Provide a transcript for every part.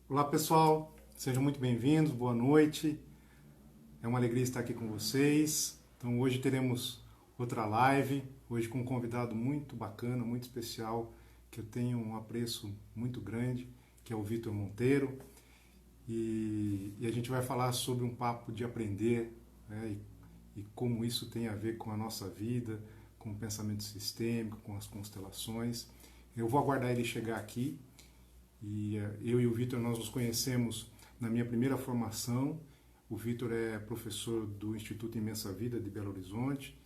Olá pessoal, sejam muito bem-vindos, boa noite. É uma alegria estar aqui com vocês. Então hoje teremos outra live, hoje com um convidado muito bacana, muito especial, que eu tenho um apreço muito grande, que é o Vitor Monteiro. E a gente vai falar sobre um papo de aprender, né, e como isso tem a ver com a nossa vida, com o pensamento sistêmico, com as constelações. Eu vou aguardar ele chegar aqui. Eu e o Vitor, nós nos conhecemos na minha primeira formação. O Vitor é professor do Instituto Imensa Vida de Belo Horizonte,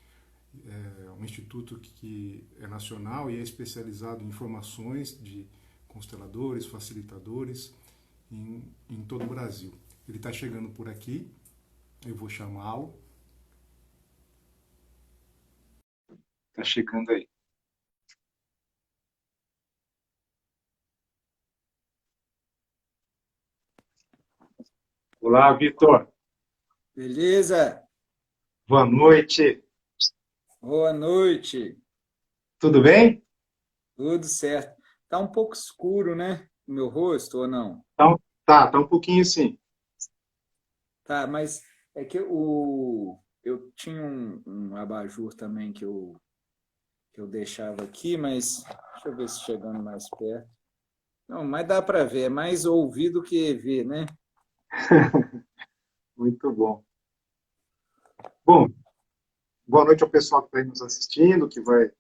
é um instituto que é nacional e é especializado em formações de consteladores, facilitadores em todo o Brasil. Ele está chegando por aqui, eu vou chamá-lo. Está chegando aí. Olá, Vitor. Beleza? Boa noite. Boa noite. Tudo bem? Tudo certo. Tá um pouco escuro, né? O meu rosto ou não? Então, tá um pouquinho assim. Tá, mas é que eu tinha um abajur também que eu deixava aqui, mas deixa eu ver se chegando mais perto. Não, mas dá para ver, é mais ouvir do que ver, né? Muito bom. Bom, boa noite ao pessoal que está aí nos assistindo, que vai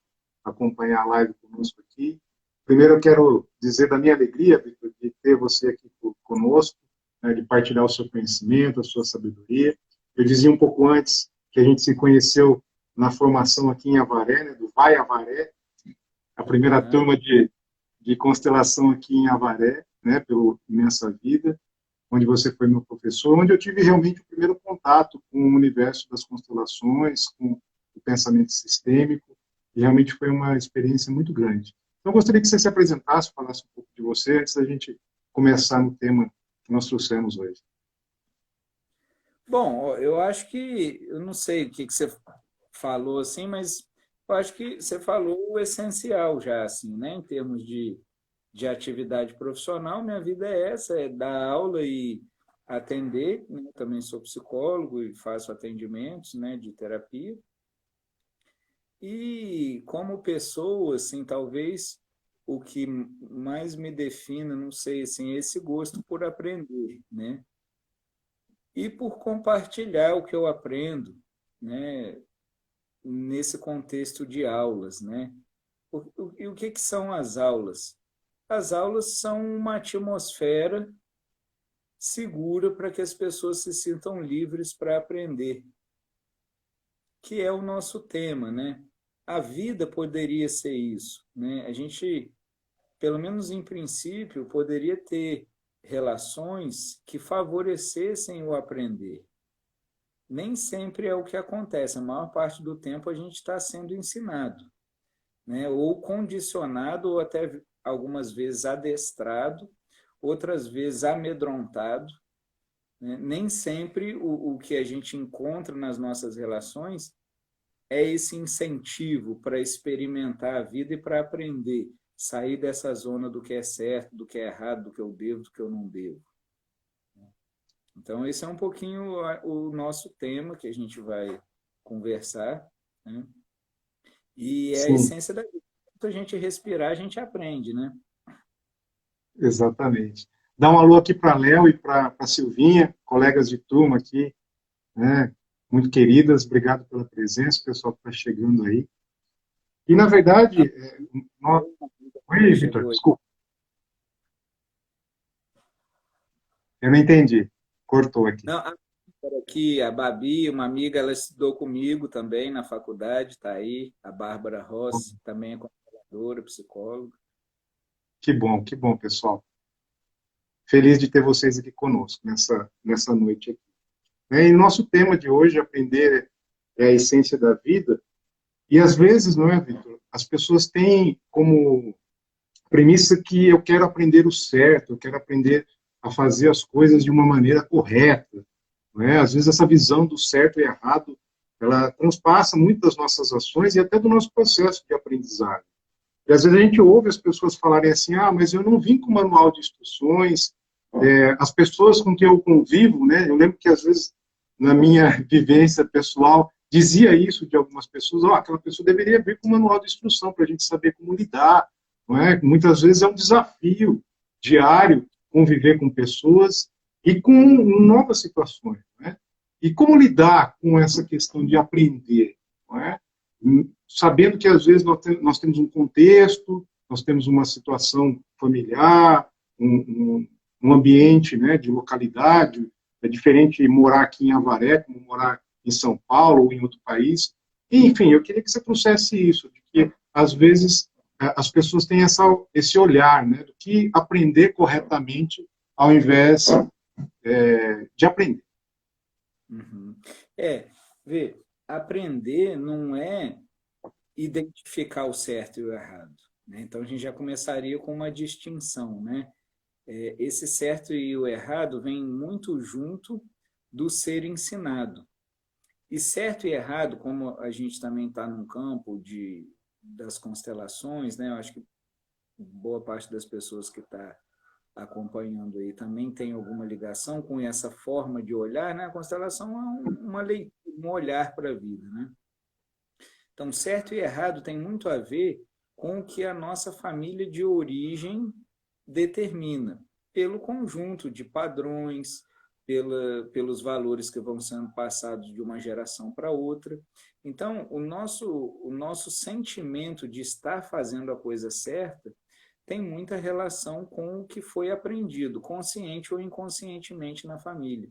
acompanhar a live conosco aqui. Primeiro, eu quero dizer da minha alegria, Vitor, de ter você aqui conosco, né, de partilhar o seu conhecimento, a sua sabedoria. Eu dizia um pouco antes que a gente se conheceu na formação aqui em Avaré, né, do Vai Avaré, a primeira Ah, turma de constelação aqui em Avaré, né, pelo Imensa Vida, onde você foi meu professor, onde eu tive realmente o primeiro contato com o universo das constelações, com o pensamento sistêmico, e realmente foi uma experiência muito grande. Então, eu gostaria que você se apresentasse, falasse um pouco de você, antes da gente começar no tema que nós trouxemos hoje. bom, eu acho que, eu não sei o que você falou assim, mas eu acho que você falou o essencial já, assim, né? Em termos de atividade profissional, minha vida é essa, é dar aula e atender, né? Também sou psicólogo e faço atendimentos, né, de terapia. E como pessoa, assim, talvez o que mais me defina, não sei, assim, é esse gosto por aprender, né? E por compartilhar o que eu aprendo, né, nesse contexto de aulas, né? E o que são as aulas? As aulas são uma atmosfera segura para que as pessoas se sintam livres para aprender, que é o nosso tema, né? A vida poderia ser isso, né? A gente, pelo menos em princípio, poderia ter relações que favorecessem o aprender. Nem sempre é o que acontece, a maior parte do tempo a gente está sendo ensinado, né? Ou condicionado, ou até algumas vezes adestrado, outras vezes amedrontado, né? Nem sempre o que a gente encontra nas nossas relações é esse incentivo para experimentar a vida e para aprender, sair dessa zona do que é certo, do que é errado, do que eu devo, do que eu não devo. Então, esse é um pouquinho o nosso tema que a gente vai conversar, né? E é a Sim, essência da vida. Quando a gente respirar, a gente aprende, né? exatamente. Dá um alô aqui para Léo e para a Silvinha, colegas de turma aqui, né, muito queridas, obrigado pela presença, o pessoal que está chegando aí. E, na verdade, nós... Oi, Vitor, Chegou aí. desculpa, eu não entendi, cortou aqui. Não, aqui a Babi, uma amiga, ela estudou comigo também na faculdade, está aí. A Bárbara Rossi, também é consteladora, psicóloga. Que bom, pessoal. Feliz de ter vocês aqui conosco nessa noite aqui. E nosso tema de hoje, aprender é a essência da vida. E às vezes, não é, Vitor? As pessoas têm como premissa que eu quero aprender o certo, eu quero aprender a fazer as coisas de uma maneira correta. Não é? Às vezes essa visão do certo e errado, ela transpassa muitas das nossas ações e até do nosso processo de aprendizagem. E às vezes a gente ouve as pessoas falarem assim, ah, mas eu não vim com manual de instruções, as pessoas com quem eu convivo, né, eu lembro que às vezes na minha vivência pessoal dizia isso de algumas pessoas, aquela pessoa deveria vir com um manual de instrução para a gente saber como lidar, não é? Muitas vezes é um desafio diário conviver com pessoas e com novas situações, não é? E como lidar com essa questão de aprender, não é? Sabendo que às vezes nós temos um contexto, nós temos uma situação familiar, um ambiente, né, de localidade. É diferente morar aqui em Avaré, como morar em São Paulo ou em outro país. E, enfim, eu queria que você trouxesse isso, de que às vezes as pessoas têm esse olhar, né, do que aprender corretamente ao invés de aprender. Uhum. Vê, aprender não é identificar o certo e o errado, né? Então a gente já começaria com uma distinção, né? Esse certo e o errado vem muito junto do ser ensinado. E certo e errado, como a gente também está num campo das constelações, né? Eu acho que boa parte das pessoas que está acompanhando aí também tem alguma ligação com essa forma de olhar, né? A constelação é uma leitura, um olhar para a vida, né? Então, certo e errado tem muito a ver com o que a nossa família de origem determina, pelo conjunto de padrões, pelos valores que vão sendo passados de uma geração para outra. Então, o nosso sentimento de estar fazendo a coisa certa tem muita relação com o que foi aprendido, consciente ou inconscientemente na família.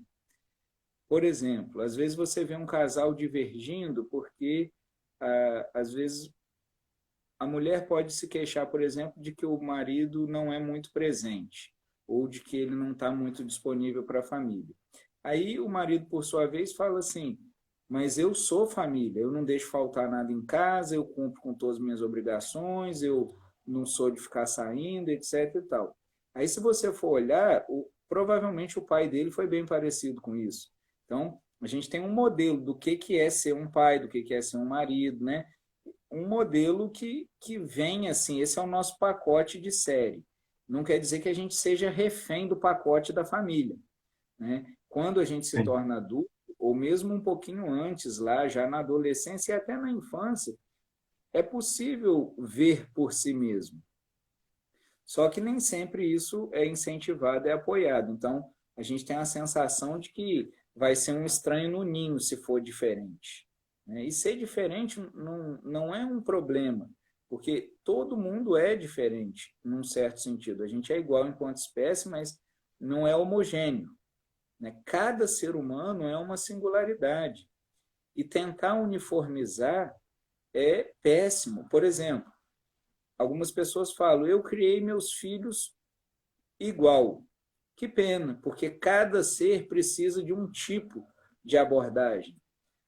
Por exemplo, às vezes você vê um casal divergindo porque, às vezes, a mulher pode se queixar, por exemplo, de que o marido não é muito presente ou de que ele não está muito disponível para a família. Aí o marido, por sua vez, fala assim, mas eu sou família, eu não deixo faltar nada em casa, eu cumpro com todas as minhas obrigações, eu não sou de ficar saindo, etc. e tal. Aí, se você for olhar, provavelmente o pai dele foi bem parecido com isso. Então, a gente tem um modelo do que é ser um pai, do que é ser um marido, né? Um modelo que vem assim, esse é o nosso pacote de série. Não quer dizer que a gente seja refém do pacote da família, né? Quando a gente se Sim. torna adulto, ou mesmo um pouquinho antes, lá já na adolescência e até na infância, é possível ver por si mesmo. Só que nem sempre isso é incentivado e apoiado. Então, a gente tem a sensação de que vai ser um estranho no ninho se for diferente, né? E ser diferente não é um problema, porque todo mundo é diferente, num certo sentido. A gente é igual enquanto espécie, mas não é homogêneo, né? Cada ser humano é uma singularidade. E tentar uniformizar é péssimo. Por exemplo, algumas pessoas falam, eu criei meus filhos igual. Que pena, porque cada ser precisa de um tipo de abordagem.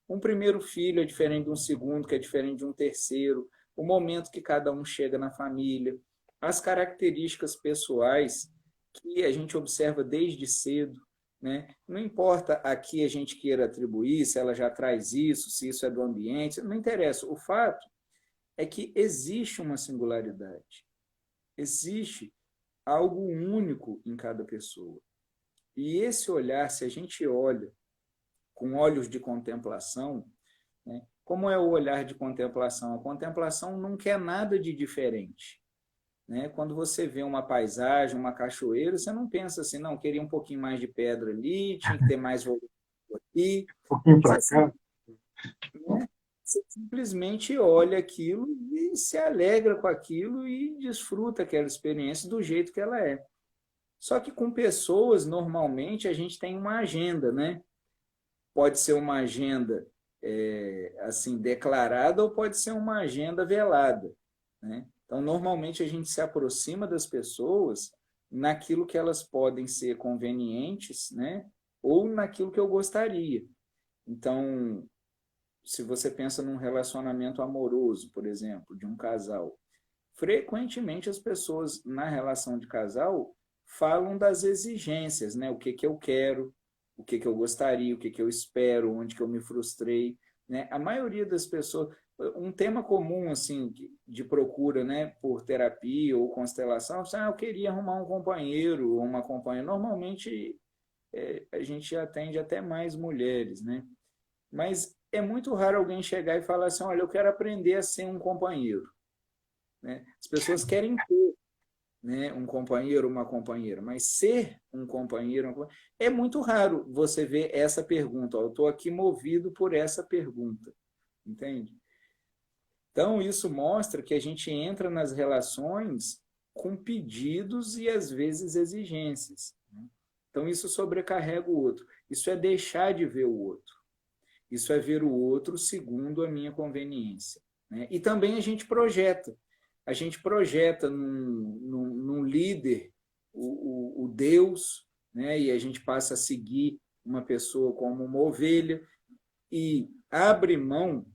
Um primeiro filho é diferente de um segundo, que é diferente de um terceiro, o momento que cada um chega na família, as características pessoais que a gente observa desde cedo, né? Não importa a que a gente queira atribuir, se ela já traz isso, se isso é do ambiente, não interessa. O fato é que existe uma singularidade, existe algo único em cada pessoa. E esse olhar, se a gente olha com olhos de contemplação, né, como é o olhar de contemplação? A contemplação não quer nada de diferente, né? Quando você vê uma paisagem, uma cachoeira, você não pensa assim, não, queria um pouquinho mais de pedra ali, tinha que ter mais volume aqui. Um pouquinho para Você, cá. né, você simplesmente olha aquilo e se alegra com aquilo e desfruta aquela experiência do jeito que ela é. Só que com pessoas, normalmente, a gente tem uma agenda, né? Pode ser uma agenda assim declarada ou pode ser uma agenda velada, né? Então, normalmente, a gente se aproxima das pessoas naquilo que elas podem ser convenientes, né? Ou naquilo que eu gostaria. Então, se você pensa num relacionamento amoroso, por exemplo, de um casal, frequentemente as pessoas na relação de casal falam das exigências, né? O que eu quero, o que eu gostaria, o que eu espero, onde que eu me frustrei, né? A maioria das pessoas, um tema comum assim de procura, né, por terapia ou constelação, eu queria arrumar um companheiro ou uma companheira. Normalmente a gente atende até mais mulheres, né? Mas é muito raro alguém chegar e falar assim, olha, eu quero aprender a ser um companheiro, né? As pessoas querem ter, né, um companheiro, uma companheira, mas ser um companheiro, é muito raro você ver essa pergunta. Ó, eu estou aqui movido por essa pergunta, entende? Então, isso mostra que a gente entra nas relações com pedidos e, às vezes, exigências, né? Então, isso sobrecarrega o outro. Isso é deixar de ver o outro. Isso é ver o outro segundo a minha conveniência, né? E também a gente projeta. A gente projeta num líder o Deus, né? E a gente passa a seguir uma pessoa como uma ovelha e abre mão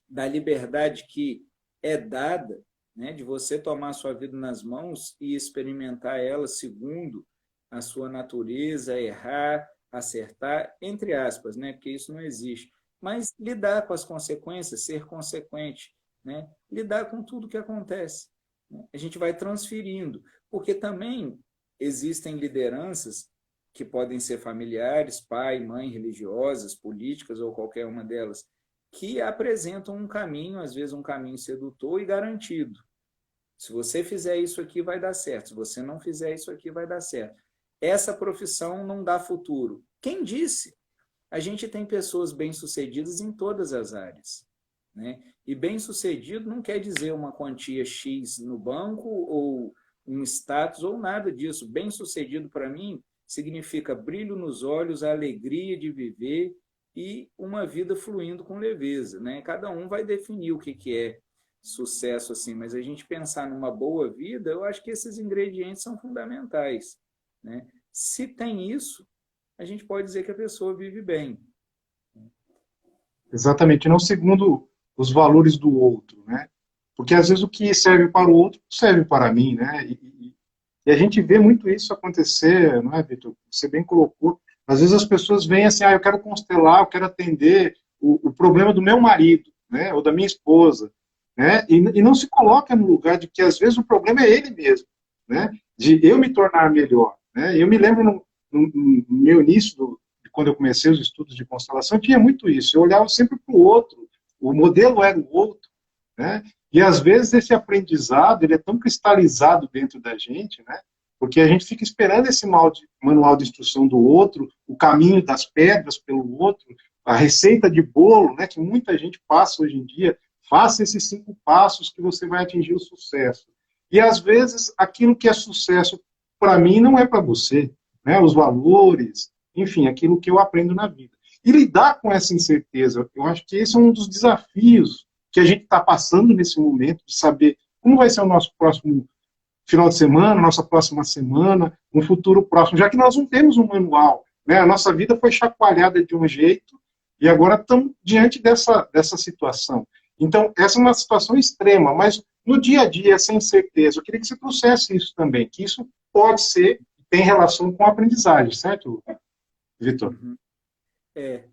da liberdade que é dada, né? De você tomar a sua vida nas mãos e experimentar ela segundo a sua natureza, errar, acertar, entre aspas, né? Porque isso não existe. Mas lidar com as consequências, ser consequente, né? Lidar com tudo que acontece, né? A gente vai transferindo, porque também existem lideranças que podem ser familiares, pai, mãe, religiosas, políticas ou qualquer uma delas, que apresentam um caminho, às vezes um caminho sedutor e garantido. Se você fizer isso aqui, vai dar certo. Se você não fizer isso aqui, vai dar certo. Essa profissão não dá futuro. Quem disse? A gente tem pessoas bem-sucedidas em todas as áreas, né? E bem-sucedido não quer dizer uma quantia X no banco ou um status ou nada disso. Bem-sucedido, para mim, significa brilho nos olhos, a alegria de viver e uma vida fluindo com leveza, né? Cada um vai definir o que é sucesso, assim, mas a gente pensar numa boa vida, eu acho que esses ingredientes são fundamentais, né? Se tem isso, a gente pode dizer que a pessoa vive bem. Exatamente, não segundo os valores do outro, né? Porque às vezes o que serve para o outro serve para mim, né? E a gente vê muito isso acontecer, não é, Vitor? Você bem colocou. Às vezes as pessoas vêm assim, eu quero constelar, eu quero atender o problema do meu marido, né? Ou da minha esposa, né? E não se coloca no lugar de que às vezes o problema é ele mesmo, né? De eu me tornar melhor, né? Eu me lembro no meu início de quando eu comecei os estudos de constelação, tinha muito isso. Eu olhava sempre para o outro, o modelo era o outro, né? E às vezes esse aprendizado ele é tão cristalizado dentro da gente, né? Porque a gente fica esperando esse manual de instrução do outro, o caminho das pedras pelo outro, a receita de bolo, né? Que muita gente passa hoje em dia. Faça esses 5 passos que você vai atingir o sucesso. E às vezes aquilo que é sucesso para mim não é para você, né? Os valores, enfim, aquilo que eu aprendo na vida. E lidar com essa incerteza, eu acho que esse é um dos desafios que a gente está passando nesse momento, de saber como vai ser o nosso próximo final de semana, nossa próxima semana, um futuro próximo, já que nós não temos um manual, né? A nossa vida foi chacoalhada de um jeito e agora estamos diante dessa situação. Então, essa é uma situação extrema, mas no dia a dia, sem certeza, eu queria que você trouxesse isso também, que isso pode ser, tem relação com a aprendizagem, certo, Vitor? Uhum. É,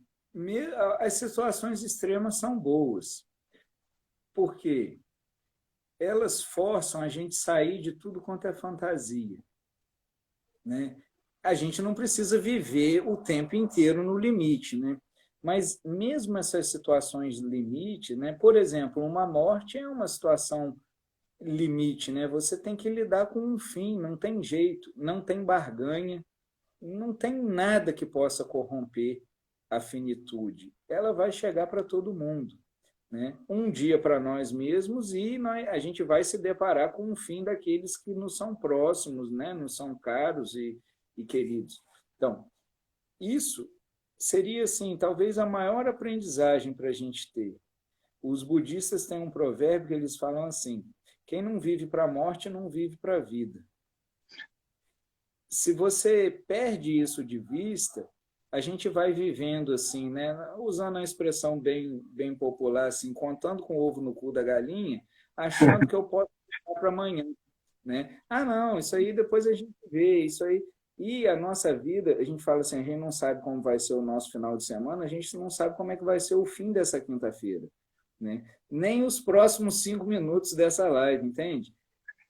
as situações extremas são boas, porque elas forçam a gente sair de tudo quanto é fantasia, né? A gente não precisa viver o tempo inteiro no limite, né? Mas mesmo essas situações limite, né? Por exemplo, uma morte é uma situação limite, né? Você tem que lidar com um fim, não tem jeito, não tem barganha, não tem nada que possa corromper a finitude. Ela vai chegar para todo mundo, né? Um dia para nós mesmos e a gente vai se deparar com o fim daqueles que nos são próximos, né? Nos são caros e queridos. Então, isso seria, assim, talvez a maior aprendizagem para a gente ter. Os budistas têm um provérbio que eles falam assim: quem não vive para a morte não vive para a vida. Se você perde isso de vista, a gente vai vivendo assim, né? Usando a expressão bem popular, assim, contando com o ovo no cu da galinha, achando que eu posso deixar para amanhã, né? Ah, não, isso aí depois a gente vê, isso aí. E a nossa vida, a gente fala assim, a gente não sabe como vai ser o nosso final de semana, a gente não sabe como é que vai ser o fim dessa quinta-feira, né? Nem os próximos 5 minutos dessa live, entende?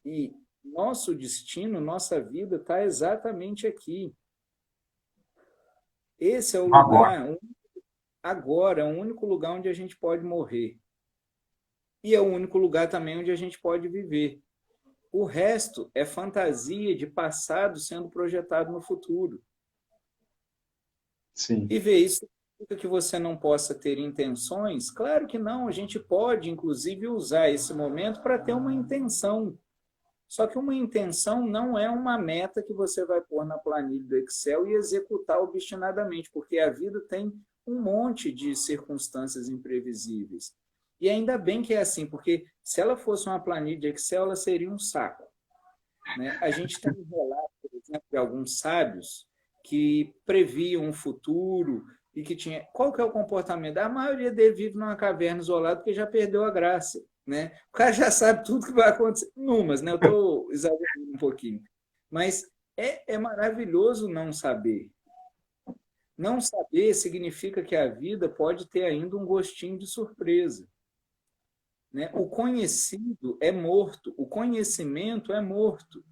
E nosso destino, nossa vida está exatamente aqui. Esse é o lugar, agora, é o único lugar onde a gente pode morrer. E é o único lugar também onde a gente pode viver. O resto é fantasia de passado sendo projetado no futuro. Sim. E ver isso significa que você não possa ter intenções? Claro que não, a gente pode, inclusive, usar esse momento para ter uma intenção. Só que uma intenção não é uma meta que você vai pôr na planilha do Excel e executar obstinadamente, porque a vida tem um monte de circunstâncias imprevisíveis. E ainda bem que é assim, porque se ela fosse uma planilha de Excel, ela seria um saco, né? A gente tem um relato, por exemplo, de alguns sábios que previam um futuro e que tinha... Qual que é o comportamento? A maioria deles vive numa caverna isolada porque já perdeu a graça, né? O cara já sabe tudo que vai acontecer. Numas, né? Eu estou exagerando um pouquinho. Mas é maravilhoso não saber. Não saber significa que a vida pode ter ainda um gostinho de surpresa, né? O conhecido é morto, o conhecimento é morto.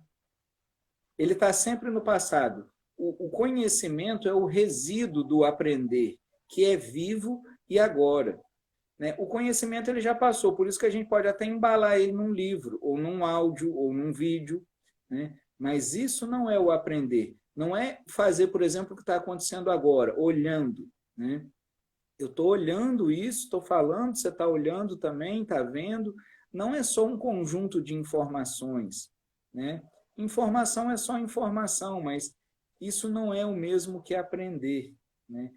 Ele está sempre no passado. O conhecimento é o resíduo do aprender, que é vivo e agora, né? O conhecimento ele já passou, por isso que a gente pode até embalar ele num livro, ou num áudio, ou num vídeo, né? Mas isso não é o aprender. Não é fazer, por exemplo, o que está acontecendo agora, olhando, né? Eu estou olhando isso, estou falando, você está olhando também, está vendo. Não é só um conjunto de informações, né? Informação é só informação, mas isso não é o mesmo que aprender, né?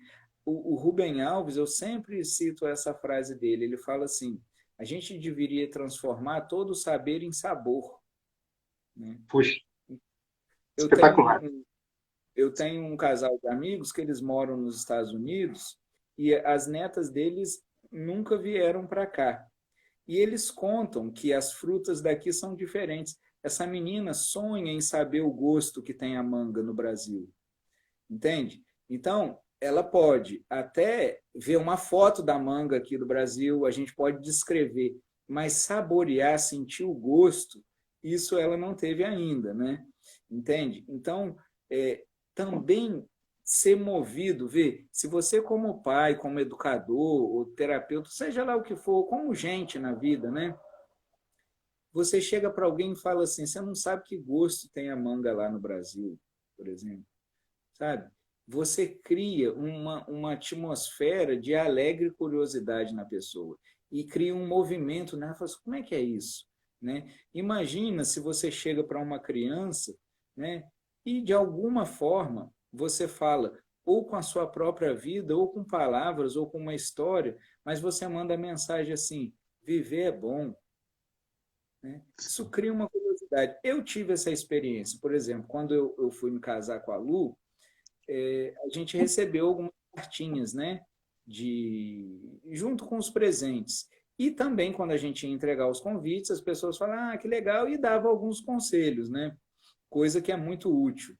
O Rubem Alves, eu sempre cito essa frase dele, ele fala assim, a gente deveria transformar todo o saber em sabor, né? Puxa, Eu espetacular. eu tenho um casal de amigos que eles moram nos Estados Unidos e as netas deles nunca vieram para cá. E eles contam que as frutas daqui são diferentes. Essa menina sonha em saber o gosto que tem a manga no Brasil, entende? Então, ela pode até ver uma foto da manga aqui do Brasil, a gente pode descrever, mas saborear, sentir o gosto, isso ela não teve ainda, né? Entende? Então, também ser movido, ver, se você como pai, como educador, ou terapeuta, seja lá o que for, como gente na vida, né? Você chega para alguém e fala assim, você não sabe que gosto tem a manga lá no Brasil, por exemplo, sabe? Você cria uma atmosfera de alegre curiosidade na pessoa e cria um movimento, né? Fala assim, como é que é isso? Né? Imagina se você chega para uma criança, né? E de alguma forma você fala ou com a sua própria vida, ou com palavras, ou com uma história, mas você manda a mensagem assim, viver é bom, né? Isso cria uma curiosidade. Eu tive essa experiência, por exemplo, quando eu fui me casar com a Lu, a gente recebeu algumas cartinhas, né? Junto com os presentes. E também, quando a gente ia entregar os convites, as pessoas falavam, ah, que legal, e dava alguns conselhos, né? Coisa que é muito útil.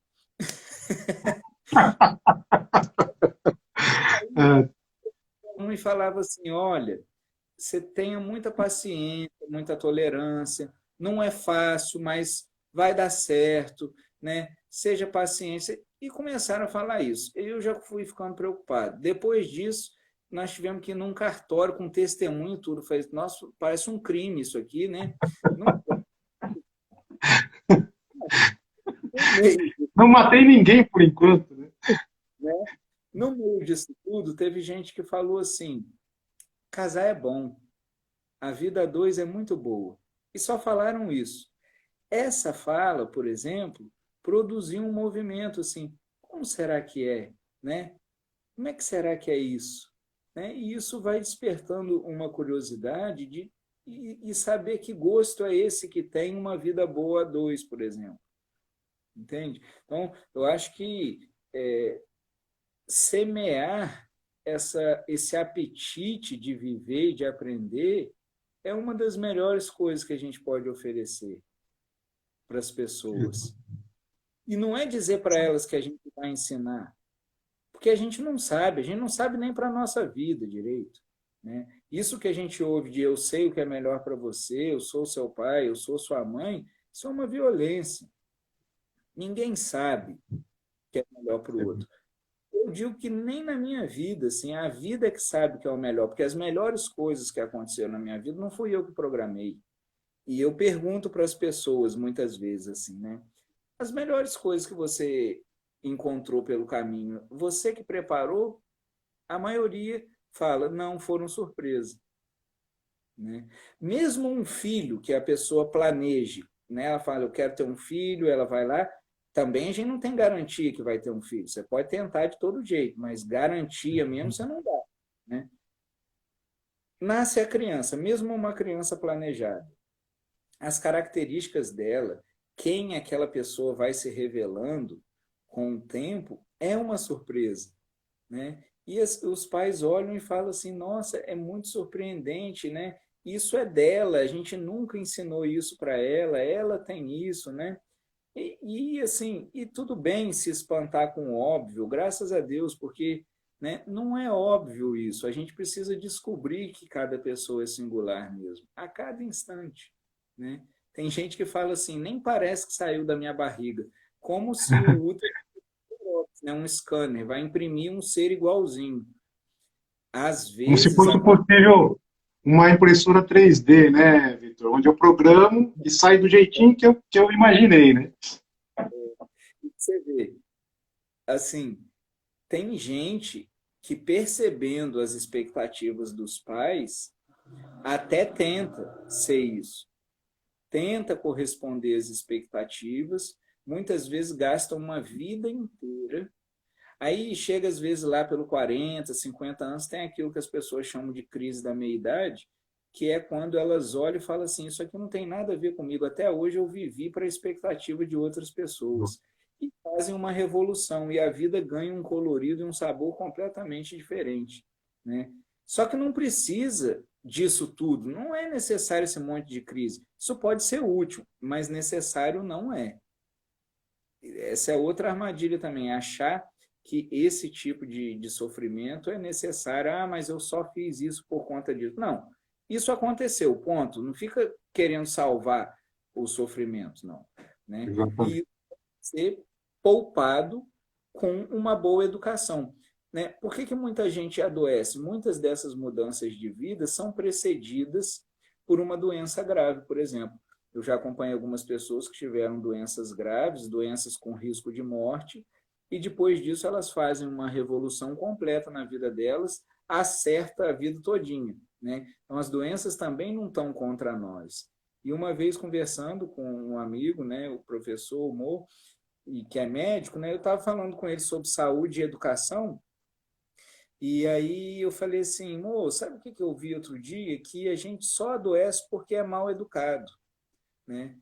É, Um me falava assim, olha, você tenha muita paciência, muita tolerância, não é fácil, mas vai dar certo, né? Seja paciência. E começaram a falar isso. Eu já fui ficando preocupado. Depois disso, nós tivemos que ir num cartório com testemunho e tudo. Falei, nossa, parece um crime isso aqui, né? No meio, não matei ninguém por enquanto, né? né? No meio disso tudo, teve gente que falou assim, casar é bom, a vida a dois é muito boa. E só falaram isso. Essa fala, por exemplo, produziu um movimento assim, como será que é, né? Como é que será que é isso? Né? E isso vai despertando uma curiosidade e saber que gosto é esse que tem uma vida boa a dois, por exemplo. Entende? Então, eu acho que semear esse apetite de viver e de aprender é uma das melhores coisas que a gente pode oferecer para as pessoas. E não é dizer para elas que a gente vai ensinar, porque a gente não sabe nem para a nossa vida direito, né? Isso que a gente ouve de eu sei o que é melhor para você, eu sou seu pai, eu sou sua mãe, isso é uma violência. Ninguém sabe o que é melhor para o outro. Eu digo que nem na minha vida, assim, a vida é que sabe o que é o melhor, porque as melhores coisas que aconteceram na minha vida não fui eu que programei. E eu pergunto para as pessoas muitas vezes assim, né? As melhores coisas que você encontrou pelo caminho, você que preparou? A maioria fala, não, foram surpresa, né? Mesmo um filho que a pessoa planeje, né? Ela fala, eu quero ter um filho, ela vai lá, também a gente não tem garantia que vai ter um filho. Você pode tentar de todo jeito, mas garantia mesmo você não dá, né? Nasce a criança, mesmo uma criança planejada. As características dela, quem aquela pessoa vai se revelando com o tempo, é uma surpresa, né? E os pais olham e falam assim, nossa, é muito surpreendente, né? Isso é dela, a gente nunca ensinou isso para ela, ela tem isso, né? Assim, e tudo bem se espantar com o óbvio, graças a Deus, porque, né, não é óbvio isso. A gente precisa descobrir que cada pessoa é singular mesmo, a cada instante, né? Tem gente que fala assim, nem parece que saiu da minha barriga, como se o útero, né, um scanner, vai imprimir um ser igualzinho. Às Como se vezes, fosse possível uma impressora 3D, né, Vitor? Onde eu programo e sai do jeitinho que eu imaginei, né? você vê, assim, tem gente que percebendo as expectativas dos pais, até tenta ser isso. Tenta corresponder às expectativas, muitas vezes gasta uma vida inteira. Aí chega às vezes lá pelo 40, 50 anos, tem aquilo que as pessoas chamam de crise da meia-idade, que é quando elas olham e falam assim, isso aqui não tem nada a ver comigo, até hoje eu vivi para a expectativa de outras pessoas. E fazem uma revolução, e a vida ganha um colorido e um sabor completamente diferente, né? Só que não precisa disso tudo, não é necessário esse monte de crise. Isso pode ser útil, mas necessário não é. Essa é outra armadilha também, achar que esse tipo de sofrimento é necessário. Ah, mas eu só fiz isso por conta disso. Não, isso aconteceu, ponto. Não fica querendo salvar o sofrimento, não, né? Exatamente. E ser poupado com uma boa educação, né? Por que muita gente adoece? Muitas dessas mudanças de vida são precedidas por uma doença grave, por exemplo. Eu já acompanhei algumas pessoas que tiveram doenças graves, doenças com risco de morte, e depois disso elas fazem uma revolução completa na vida delas, acerta a vida todinha, né? Então as doenças também não estão contra nós. E uma vez conversando com um amigo, né, o professor Mo, e que é médico, né, eu estava falando com ele sobre saúde e educação, e aí eu falei assim, Mo, sabe o que eu vi outro dia? Que a gente só adoece porque é mal educado, né?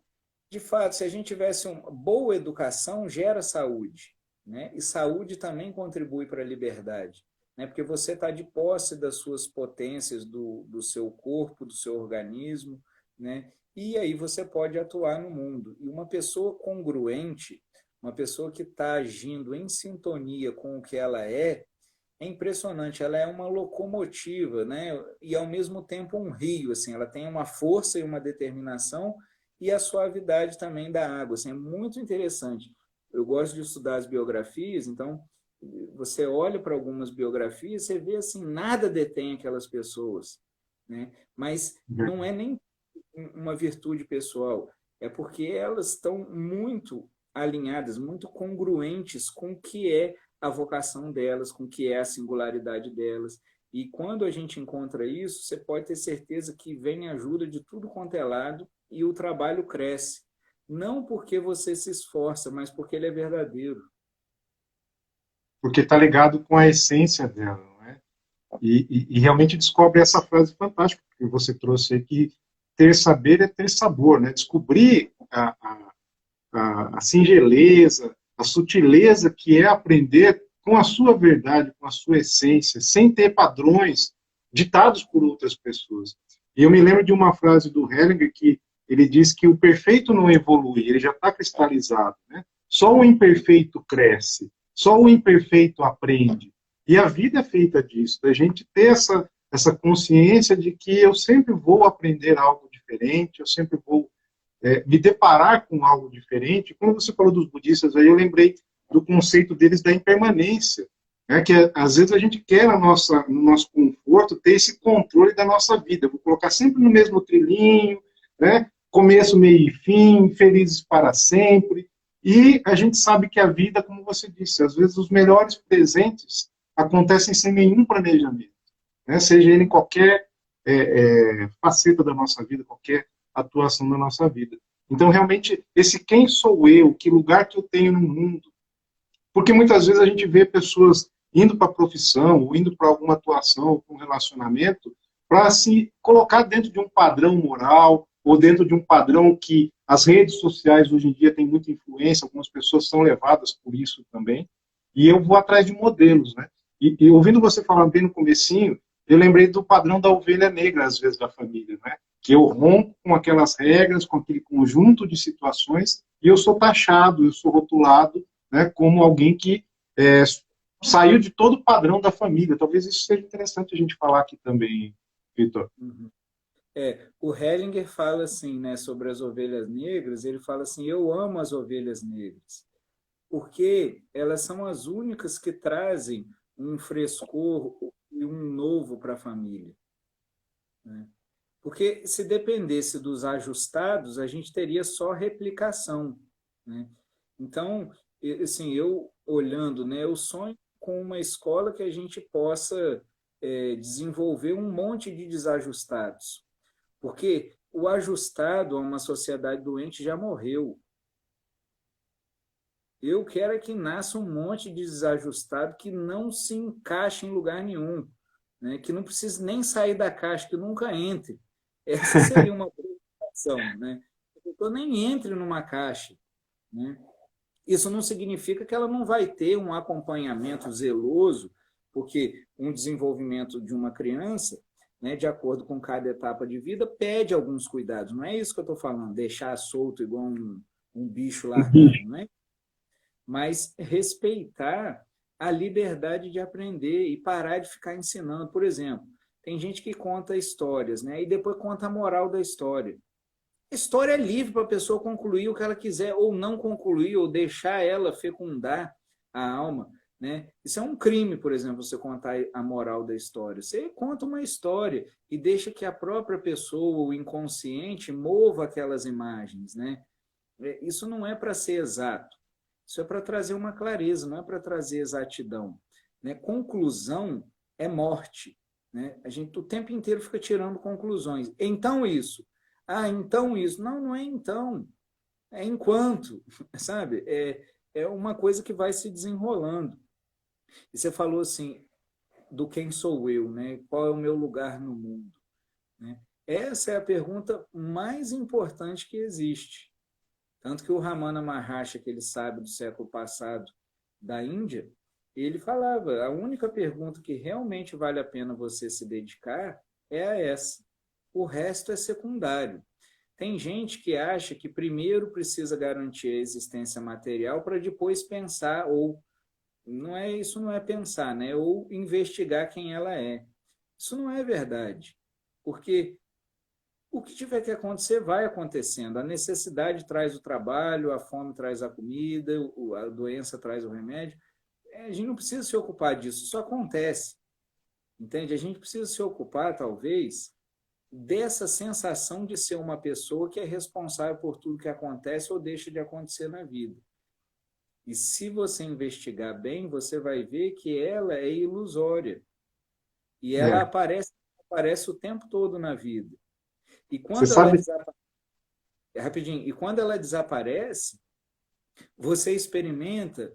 De fato, se a gente tivesse uma boa educação, gera saúde, né? E saúde também contribui para a liberdade, né? Porque você está de posse das suas potências, do seu corpo, do seu organismo, né? E aí você pode atuar no mundo. E uma pessoa congruente, uma pessoa que está agindo em sintonia com o que ela é impressionante. Ela é uma locomotiva, né? E ao mesmo tempo um rio, assim. Ela tem uma força e uma determinação e a suavidade também da água. Assim, é muito interessante. Eu gosto de estudar as biografias, então você olha para algumas biografias, você vê assim, nada detém aquelas pessoas, né? Mas não é nem uma virtude pessoal, é porque elas estão muito alinhadas, muito congruentes com o que é a vocação delas, com o que é a singularidade delas. E quando a gente encontra isso, você pode ter certeza que vem ajuda de tudo quanto é lado e o trabalho cresce. Não porque você se esforça, mas porque ele é verdadeiro. Porque está ligado com a essência dela, não é? E realmente descobre essa frase fantástica que você trouxe aí, que ter saber é ter sabor, né? Descobrir a singeleza, a sutileza que é aprender com a sua verdade, com a sua essência, sem ter padrões ditados por outras pessoas. E eu me lembro de uma frase do Hellinger que ele diz que o perfeito não evolui, ele já está cristalizado, né? Só o imperfeito cresce, só o imperfeito aprende. E a vida é feita disso, da gente ter essa consciência de que eu sempre vou aprender algo diferente, eu sempre vou me deparar com algo diferente. Quando você falou dos budistas, aí eu lembrei do conceito deles da impermanência, né? Que às vezes a gente quer no nosso conforto ter esse controle da nossa vida. Eu vou colocar sempre no mesmo trilhinho, né? Começo, meio e fim, felizes para sempre. E a gente sabe que a vida, como você disse, às vezes os melhores presentes acontecem sem nenhum planejamento, né? Seja ele em qualquer faceta da nossa vida, qualquer atuação da nossa vida. Então, realmente, esse quem sou eu, que lugar que eu tenho no mundo, porque muitas vezes a gente vê pessoas indo para a profissão, ou indo para alguma atuação, ou para um relacionamento, para se colocar dentro de um padrão moral, ou dentro de um padrão que as redes sociais hoje em dia têm muita influência, algumas pessoas são levadas por isso também, e eu vou atrás de modelos, né? E ouvindo você falar bem no comecinho, eu lembrei do padrão da ovelha negra, às vezes, da família, né? Que eu rompo com aquelas regras, com aquele conjunto de situações, e eu sou taxado, eu sou rotulado, né, como alguém que saiu de todo o padrão da família. Talvez isso seja interessante a gente falar aqui também, Vitor. Uhum. O Hellinger fala assim, né, sobre as ovelhas negras, ele fala assim, eu amo as ovelhas negras, porque elas são as únicas que trazem um frescor e um novo para a família, né? Porque se dependesse dos ajustados, a gente teria só replicação, né? Então, assim, eu olhando, né, eu sonho com uma escola que a gente possa desenvolver um monte de desajustados, porque o ajustado a uma sociedade doente já morreu. Eu quero é que nasça um monte de desajustado que não se encaixe em lugar nenhum, né? Que não precise nem sair da caixa, que nunca entre. Essa seria uma preocupação, né? A pessoa nem entre numa caixa, né? Isso não significa que ela não vai ter um acompanhamento zeloso, porque um desenvolvimento de uma criança, né, de acordo com cada etapa de vida, pede alguns cuidados. Não é isso que eu estou falando, deixar solto igual um bicho largado, não é? Mas respeitar a liberdade de aprender e parar de ficar ensinando. Por exemplo, tem gente que conta histórias, né? E depois conta a moral da história. A história é livre para a pessoa concluir o que ela quiser, ou não concluir, ou deixar ela fecundar a alma, né? Isso é um crime, por exemplo, você contar a moral da história. Você conta uma história e deixa que a própria pessoa, o inconsciente, mova aquelas imagens, né? Isso não é para ser exato. Isso é para trazer uma clareza, não é para trazer exatidão, né? Conclusão é morte, né? A gente o tempo inteiro fica tirando conclusões. Então isso. Ah, então isso. Não, não é então. É enquanto, sabe? É uma coisa que vai se desenrolando. E você falou assim, do quem sou eu, né? Qual é o meu lugar no mundo, né? Essa é a pergunta mais importante que existe. Tanto que o Ramana Maharshi, aquele sábio do século passado da Índia, ele falava, a única pergunta que realmente vale a pena você se dedicar é a essa. O resto é secundário. Tem gente que acha que primeiro precisa garantir a existência material para depois pensar, ou não é isso, não é pensar, né? Ou investigar quem ela é. Isso não é verdade. Porque o que tiver que acontecer, vai acontecendo. A necessidade traz o trabalho, a fome traz a comida, a doença traz o remédio. A gente não precisa se ocupar disso, isso acontece. Entende? A gente precisa se ocupar, talvez, dessa sensação de ser uma pessoa que é responsável por tudo que acontece ou deixa de acontecer na vida. E se você investigar bem, você vai ver que ela é ilusória. E ela aparece o tempo todo na vida. E Você quando ela sabe? desaparece, rapidinho, e quando ela desaparece, você experimenta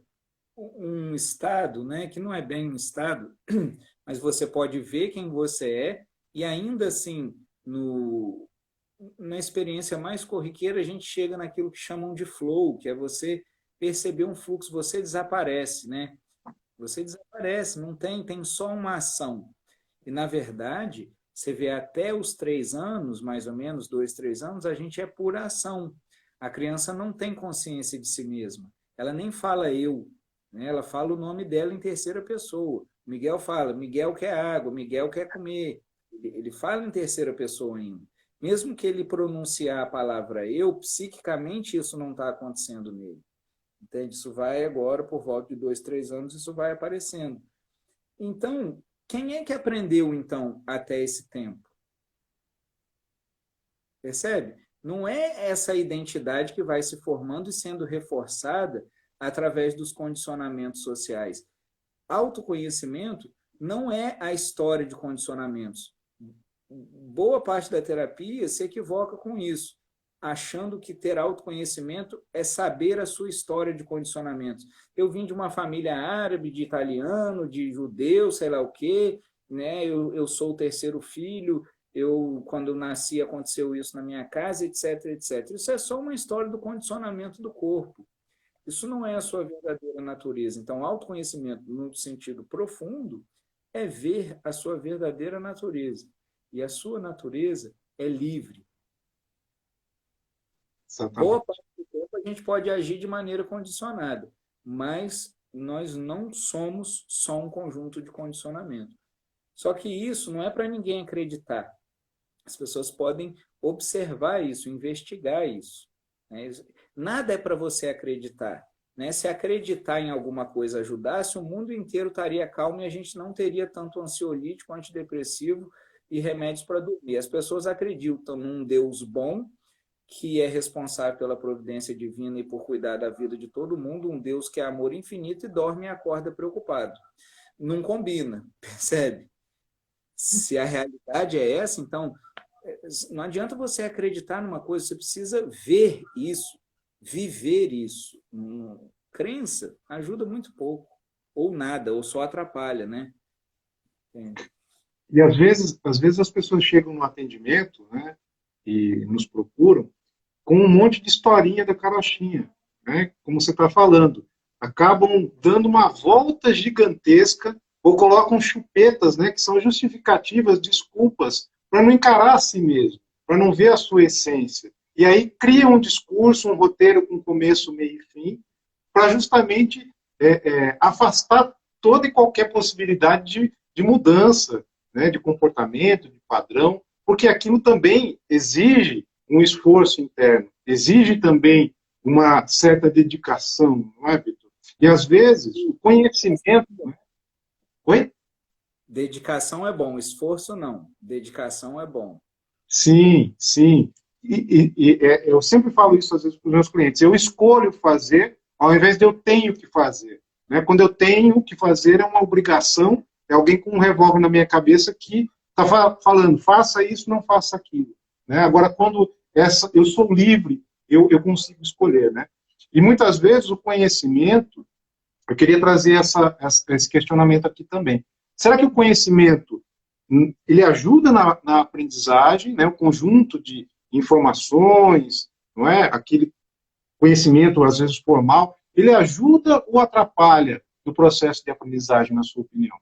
um estado, né, que não é bem um estado, mas você pode ver quem você é e ainda assim, na experiência mais corriqueira, a gente chega naquilo que chamam de flow, que é você perceber um fluxo, você desaparece, né? Você desaparece, não tem só uma ação. E, na verdade, você vê até os 3 anos, mais ou menos, 2, 3 anos, a gente é pura ação. A criança não tem consciência de si mesma. Ela nem fala eu, né? Ela fala o nome dela em terceira pessoa. Miguel fala, Miguel quer água, Miguel quer comer, Ele fala em terceira pessoa ainda. Mesmo que ele pronunciar a palavra eu, psiquicamente isso não está acontecendo nele. Entende? Isso vai agora, por volta de 2, 3 anos, isso vai aparecendo. Então, quem é que aprendeu, então, até esse tempo? Percebe? Não é essa identidade que vai se formando e sendo reforçada através dos condicionamentos sociais. Autoconhecimento não é a história de condicionamentos. Boa parte da terapia se equivoca com isso, achando que ter autoconhecimento é saber a sua história de condicionamentos. Eu vim de uma família árabe, de italiano, de judeu, sei lá o quê, né? Eu sou o terceiro filho, quando eu nasci aconteceu isso na minha casa, etc, etc. Isso é só uma história do condicionamento do corpo. Isso não é a sua verdadeira natureza. Então, autoconhecimento, no sentido profundo, é ver a sua verdadeira natureza. E a sua natureza é livre. Boa parte do tempo a gente pode agir de maneira condicionada, mas nós não somos só um conjunto de condicionamento. Só que isso não é para ninguém acreditar. As pessoas podem observar isso, investigar isso. Né? Nada é para você acreditar. Né? Se acreditar em alguma coisa ajudasse, o mundo inteiro estaria calmo e a gente não teria tanto ansiolítico, antidepressivo e remédios para dormir. As pessoas acreditam num Deus bom, que é responsável pela providência divina e por cuidar da vida de todo mundo, um Deus que é amor infinito e dorme e acorda preocupado. Não combina, percebe? Se a realidade é essa, então, não adianta você acreditar numa coisa, você precisa ver isso, viver isso. Crença ajuda muito pouco, ou nada, ou só atrapalha, né? E às vezes as pessoas chegam no atendimento, né, e nos procuram com um monte de historinha da carochinha, né, como você está falando. Acabam dando uma volta gigantesca ou colocam chupetas, né, que são justificativas, desculpas, para não encarar a si mesmo, para não ver a sua essência. E aí criam um discurso, um roteiro com começo, meio e fim, para justamente afastar toda e qualquer possibilidade de mudança, né, de comportamento, de padrão, porque aquilo também exige um esforço interno, exige também uma certa dedicação, não é, Vitor? E às vezes o conhecimento... Né? Oi? Dedicação é bom, esforço não. Dedicação é bom. Sim, sim. Eu sempre falo isso às vezes para os meus clientes. Eu escolho fazer ao invés de eu tenho que fazer. Né? Quando eu tenho que fazer é uma obrigação, é alguém com um revólver na minha cabeça que está falando, faça isso, não faça aquilo. Né? Agora, quando eu sou livre, eu consigo escolher. Né? E muitas vezes o conhecimento, eu queria trazer esse questionamento aqui também. Será que o conhecimento ele ajuda na aprendizagem, né? O conjunto de informações, não é? Aquele conhecimento, às vezes, formal, ele ajuda ou atrapalha no processo de aprendizagem, na sua opinião?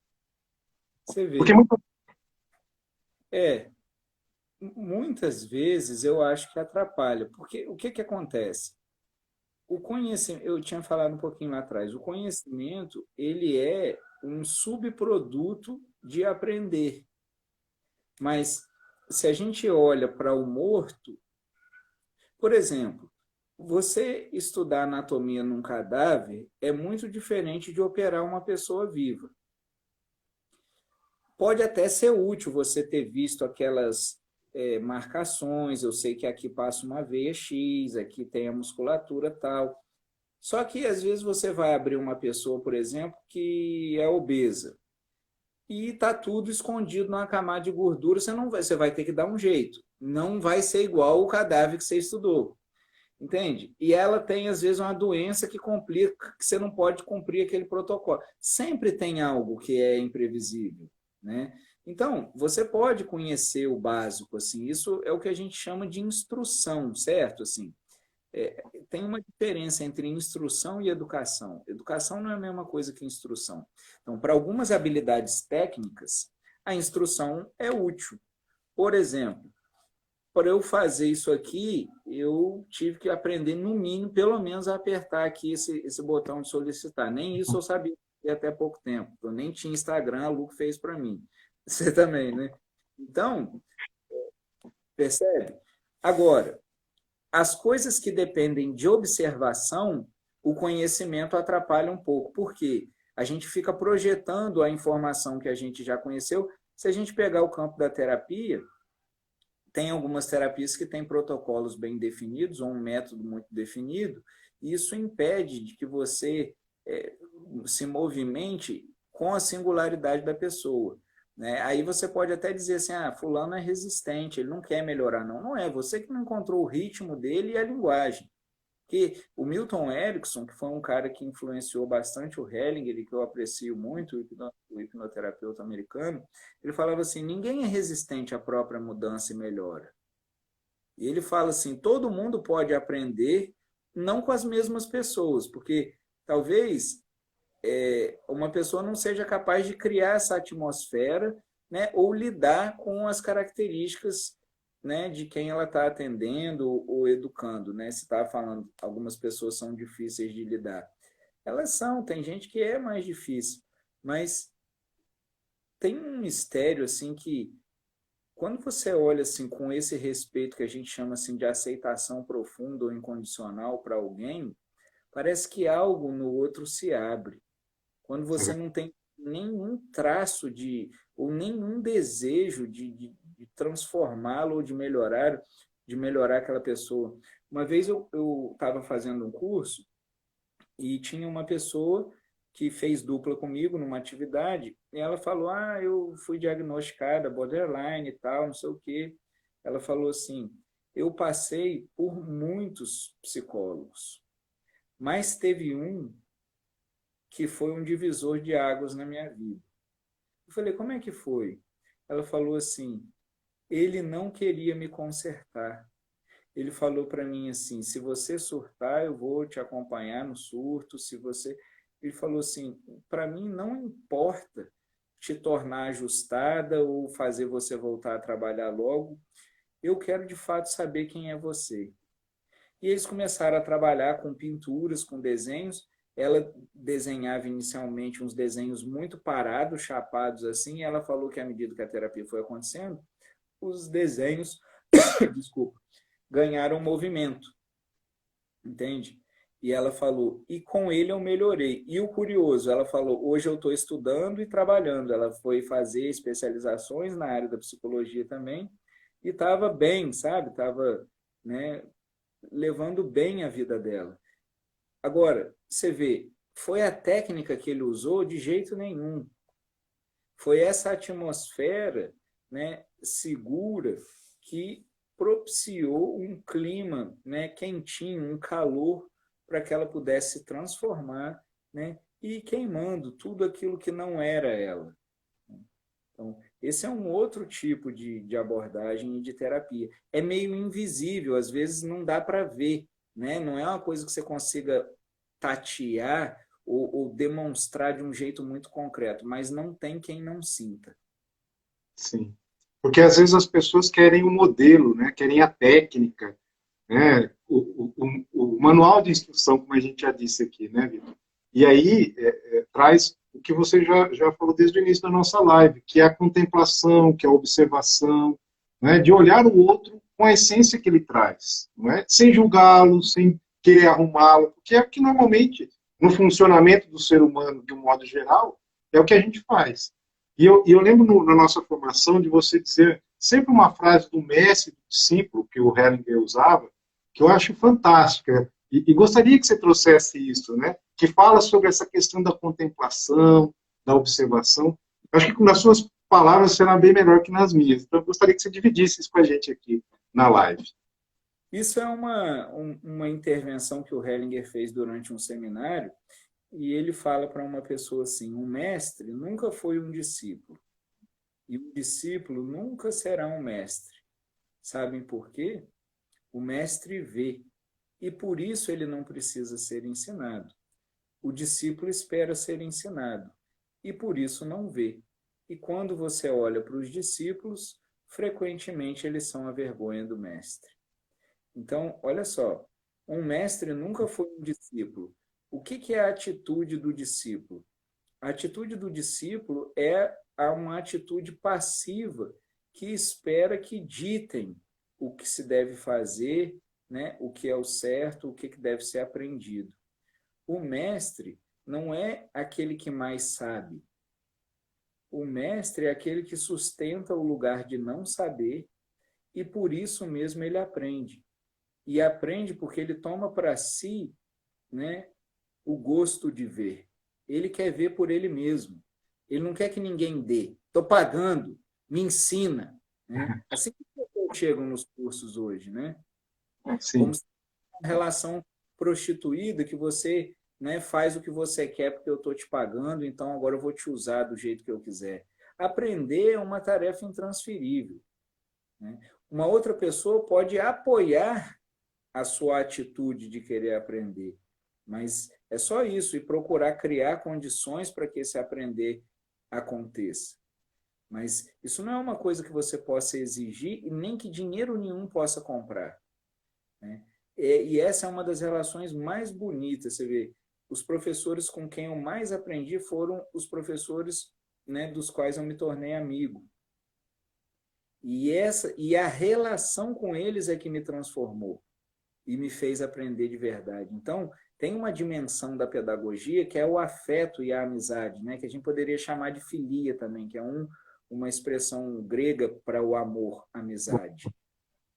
Você vê. Porque muitas vezes eu acho que atrapalha. Porque o que acontece? O conhecimento, eu tinha falado um pouquinho lá atrás, o conhecimento, ele é um subproduto de aprender. Mas se a gente olha para o morto, por exemplo, você estudar anatomia num cadáver é muito diferente de operar uma pessoa viva. Pode até ser útil você ter visto aquelas marcações, eu sei que aqui passa uma veia X, aqui tem a musculatura tal. Só que às vezes você vai abrir uma pessoa, por exemplo, que é obesa e está tudo escondido numa camada de gordura, você vai ter que dar um jeito. Não vai ser igual o cadáver que você estudou. Entende? E ela tem, às vezes, uma doença que complica, que você não pode cumprir aquele protocolo. Sempre tem algo que é imprevisível, né? Então, você pode conhecer o básico, assim, isso é o que a gente chama de instrução, certo? Assim, tem uma diferença entre instrução e educação. Educação não é a mesma coisa que instrução. Então, para algumas habilidades técnicas, a instrução é útil. Por exemplo, para eu fazer isso aqui, eu tive que aprender, no mínimo, pelo menos, a apertar aqui esse botão de solicitar. Nem isso eu sabia até pouco tempo. Eu nem tinha Instagram, a Lu fez para mim. Você também, né? Então, percebe? Agora, as coisas que dependem de observação, o conhecimento atrapalha um pouco. Por quê? A gente fica projetando a informação que a gente já conheceu. Se a gente pegar o campo da terapia, tem algumas terapias que têm protocolos bem definidos ou um método muito definido, e isso impede de que você se movimente com a singularidade da pessoa. Né? Aí você pode até dizer assim, fulano é resistente, ele não quer melhorar. Não, não é, você que não encontrou o ritmo dele e a linguagem. Que o Milton Erickson, que foi um cara que influenciou bastante o Hellinger, e que eu aprecio muito, o hipnoterapeuta americano, ele falava assim, ninguém é resistente à própria mudança e melhora. E ele fala assim, todo mundo pode aprender, não com as mesmas pessoas, porque talvez uma pessoa não seja capaz de criar essa atmosfera, né, ou lidar com as características, né, de quem ela está atendendo ou educando. Né? Se está falando, algumas pessoas são difíceis de lidar. Elas são, tem gente que é mais difícil, mas tem um mistério assim que, quando você olha assim com esse respeito que a gente chama assim de aceitação profunda ou incondicional para alguém, parece que algo no outro se abre. Quando você não tem nenhum traço ou nenhum desejo de transformá-lo ou de melhorar aquela pessoa. Uma vez eu estava fazendo um curso e tinha uma pessoa que fez dupla comigo numa atividade, e ela falou, eu fui diagnosticada borderline e tal, não sei o quê. Ela falou assim, eu passei por muitos psicólogos, mas teve um que foi um divisor de águas na minha vida. Eu falei, como é que foi? Ela falou assim, ele não queria me consertar. Ele falou para mim assim, se você surtar, eu vou te acompanhar no surto, se você... Ele falou assim, para mim não importa te tornar ajustada ou fazer você voltar a trabalhar logo, eu quero de fato saber quem é você. E eles começaram a trabalhar com pinturas, com desenhos. Ela desenhava inicialmente uns desenhos muito parados, chapados assim, e ela falou que à medida que a terapia foi acontecendo, os desenhos, desculpa, ganharam movimento, entende? E ela falou, e com ele eu melhorei. E o curioso, ela falou, hoje eu estou estudando e trabalhando. Ela foi fazer especializações na área da psicologia também, e estava bem, sabe? Estava, né, levando bem a vida dela. Agora, você vê, foi a técnica que ele usou de jeito nenhum. Foi essa atmosfera, né, segura que propiciou um clima, né, quentinho, um calor para que ela pudesse se transformar, né, e ir queimando tudo aquilo que não era ela. Então, esse é um outro tipo de abordagem e de terapia. É meio invisível, às vezes não dá para ver, né? Não é uma coisa que você consiga tatear ou demonstrar de um jeito muito concreto, mas não tem quem não sinta. Sim. Porque às vezes as pessoas querem o modelo, né? Querem a técnica, né? O manual de instrução, como a gente já disse aqui, né, Vitor? E aí traz o que você já falou desde o início da nossa live, que é a contemplação, que é a observação, né? De olhar o outro com a essência que ele traz, não é? Sem julgá-lo, sem querer arrumá-lo, porque é o que normalmente, no funcionamento do ser humano, de um modo geral, é o que a gente faz. E eu lembro na nossa formação de você dizer sempre uma frase do mestre, do discípulo, que o Hellinger usava, que eu acho fantástica, e gostaria que você trouxesse isso, né? Que fala sobre essa questão da contemplação, da observação. Acho que nas suas palavras será bem melhor que nas minhas. Então, eu gostaria que você dividisse isso com a gente aqui na live. Isso é uma intervenção que o Hellinger fez durante um seminário, e ele fala para uma pessoa assim, um mestre nunca foi um discípulo, e um discípulo nunca será um mestre. Sabem por quê? O mestre vê, e por isso ele não precisa ser ensinado. O discípulo espera ser ensinado, e por isso não vê. E quando você olha para os discípulos, frequentemente eles são a vergonha do mestre. Então, olha só, um mestre nunca foi um discípulo. O que é a atitude do discípulo? A atitude do discípulo é uma atitude passiva que espera que ditem o que se deve fazer, né? O que é o certo, o que deve ser aprendido. O mestre não é aquele que mais sabe. O mestre é aquele que sustenta o lugar de não saber e por isso mesmo ele aprende. E aprende porque ele toma para si, né, o gosto de ver. Ele quer ver por ele mesmo. Ele não quer que ninguém dê. Estou pagando, me ensina. Né? Assim que as pessoas chegam nos cursos hoje, né? Como Sim. se fosse uma relação prostituída que você, né, faz o que você quer porque eu estou te pagando, então agora eu vou te usar do jeito que eu quiser. Aprender é uma tarefa intransferível. Né? Uma outra pessoa pode apoiar a sua atitude de querer aprender, mas é só isso, e procurar criar condições para que esse aprender aconteça. Mas isso não é uma coisa que você possa exigir e nem que dinheiro nenhum possa comprar. Né? E essa é uma das relações mais bonitas, você vê. Os professores com quem eu mais aprendi foram os professores, né, dos quais eu me tornei amigo. E a relação com eles é que me transformou e me fez aprender de verdade. Então, tem uma dimensão da pedagogia que é o afeto e a amizade, né? Que a gente poderia chamar de filia também, que é uma expressão grega para o amor, amizade.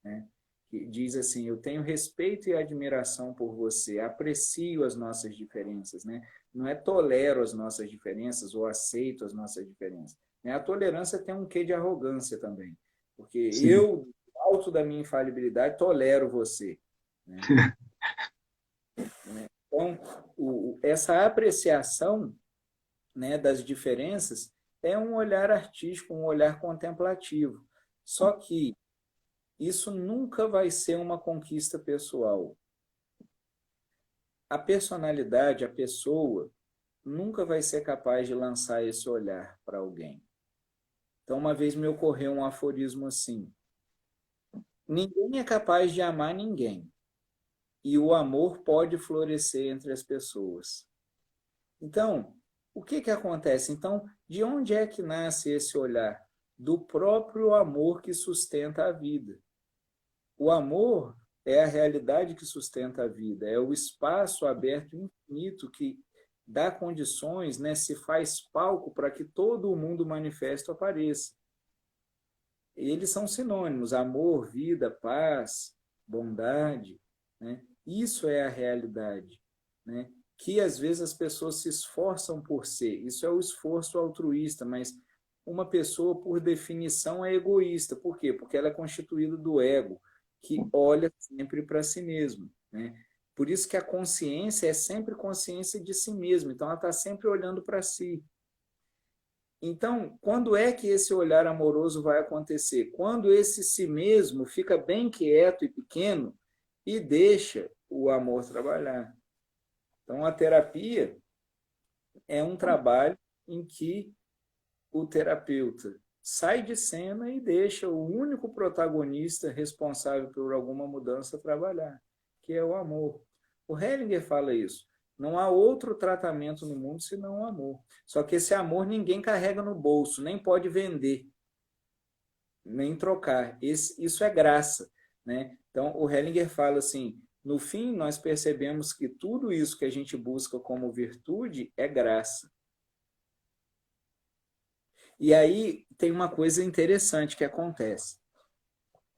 Né? Que diz assim, eu tenho respeito e admiração por você, aprecio as nossas diferenças. Né? Não é tolero as nossas diferenças ou aceito as nossas diferenças. Né? A tolerância tem um quê de arrogância também, porque Sim. eu, alto da minha infalibilidade, tolero você. Né? Então, essa apreciação, né, das diferenças é um olhar artístico, um olhar contemplativo. Só que isso nunca vai ser uma conquista pessoal. A personalidade, a pessoa, nunca vai ser capaz de lançar esse olhar para alguém. Então, uma vez me ocorreu um aforismo assim: ninguém é capaz de amar ninguém, e o amor pode florescer entre as pessoas. Então, o que acontece? Então, de onde é que nasce esse olhar? Do próprio amor que sustenta a vida. O amor é a realidade que sustenta a vida, é o espaço aberto infinito que dá condições, né, se faz palco para que todo o mundo manifesto apareça. Eles são sinônimos, amor, vida, paz, bondade. Né? Isso é a realidade. Né? Que às vezes as pessoas se esforçam por ser. Isso é o esforço altruísta, mas uma pessoa, por definição, é egoísta. Por quê? Porque ela é constituída do ego, que olha sempre para si mesmo. Né? Por isso que a consciência é sempre consciência de si mesmo. Então, ela está sempre olhando para si. Então, quando é que esse olhar amoroso vai acontecer? Quando esse si mesmo fica bem quieto e pequeno e deixa o amor trabalhar. Então, a terapia é um trabalho em que o terapeuta sai de cena e deixa o único protagonista responsável por alguma mudança trabalhar, que é o amor. O Hellinger fala isso. Não há outro tratamento no mundo senão o amor. Só que esse amor ninguém carrega no bolso, nem pode vender, nem trocar. Isso é graça. Né? Então, o Hellinger fala assim, no fim, nós percebemos que tudo isso que a gente busca como virtude é graça. E aí tem uma coisa interessante que acontece.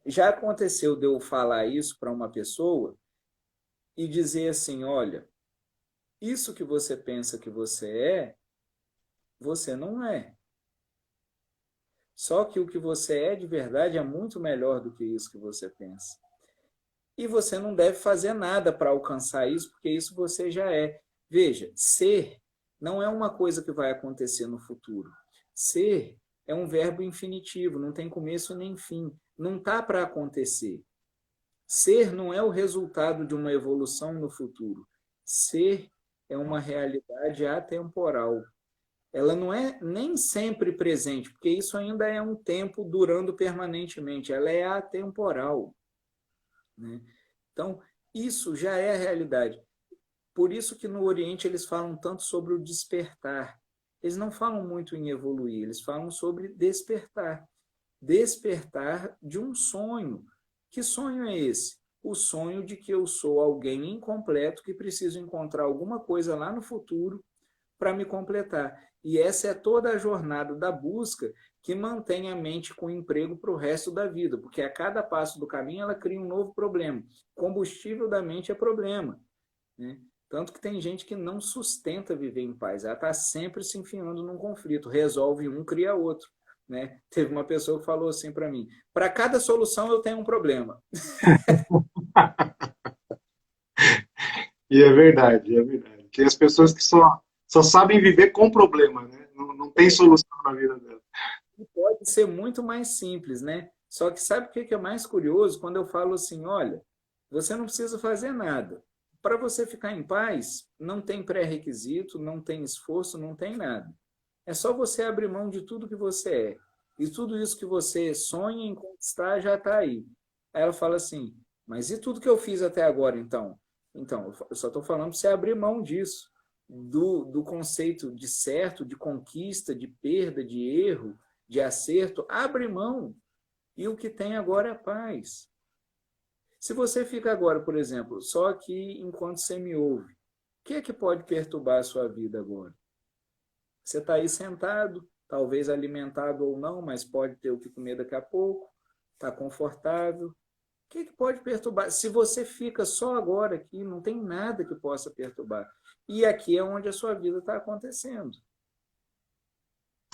Já aconteceu de eu falar isso para uma pessoa e dizer assim, olha, isso que você pensa que você não é. Só que o que você é de verdade é muito melhor do que isso que você pensa. E você não deve fazer nada para alcançar isso, porque isso você já é. Veja, ser não é uma coisa que vai acontecer no futuro. Ser é um verbo infinitivo, não tem começo nem fim. Não está para acontecer. Ser não é o resultado de uma evolução no futuro. Ser é uma realidade atemporal. Ela não é nem sempre presente, porque isso ainda é um tempo durando permanentemente. Ela é atemporal. Né? Então, isso já é a realidade. Por isso que no Oriente eles falam tanto sobre o despertar. Eles não falam muito em evoluir, eles falam sobre despertar. despertar de um sonho. Que sonho é esse? O sonho de que eu sou alguém incompleto que preciso encontrar alguma coisa lá no futuro para me completar. E essa é toda a jornada da busca que mantém a mente com emprego para o resto da vida, porque a cada passo do caminho ela cria um novo problema. O combustível da mente é problema, né? Tanto que tem gente que não sustenta viver em paz, ela está sempre se enfiando num conflito, resolve um, cria outro. Né? Teve uma pessoa que falou assim para mim: para cada solução eu tenho um problema. E é verdade, é verdade. Que as pessoas que só sabem viver com problema, né? Não tem solução na vida delas. E pode ser muito mais simples, né? Só que sabe o que é mais curioso? Quando eu falo assim, olha, você não precisa fazer nada. Para você ficar em paz, não tem pré-requisito, não tem esforço, não tem nada. É só você abrir mão de tudo que você é. E tudo isso que você sonha em conquistar já está aí. Aí ela fala assim, mas e tudo que eu fiz até agora, então? Então, eu só estou falando para você abrir mão disso. Do conceito de certo, de conquista, de perda, de erro, de acerto, abre mão. E o que tem agora é paz. Se você fica agora, por exemplo, só aqui enquanto você me ouve, o que é que pode perturbar a sua vida agora? Você está aí sentado, talvez alimentado ou não, mas pode ter o que comer daqui a pouco, está confortável. O que é que pode perturbar? Se você fica só agora aqui, não tem nada que possa perturbar. E aqui é onde a sua vida está acontecendo.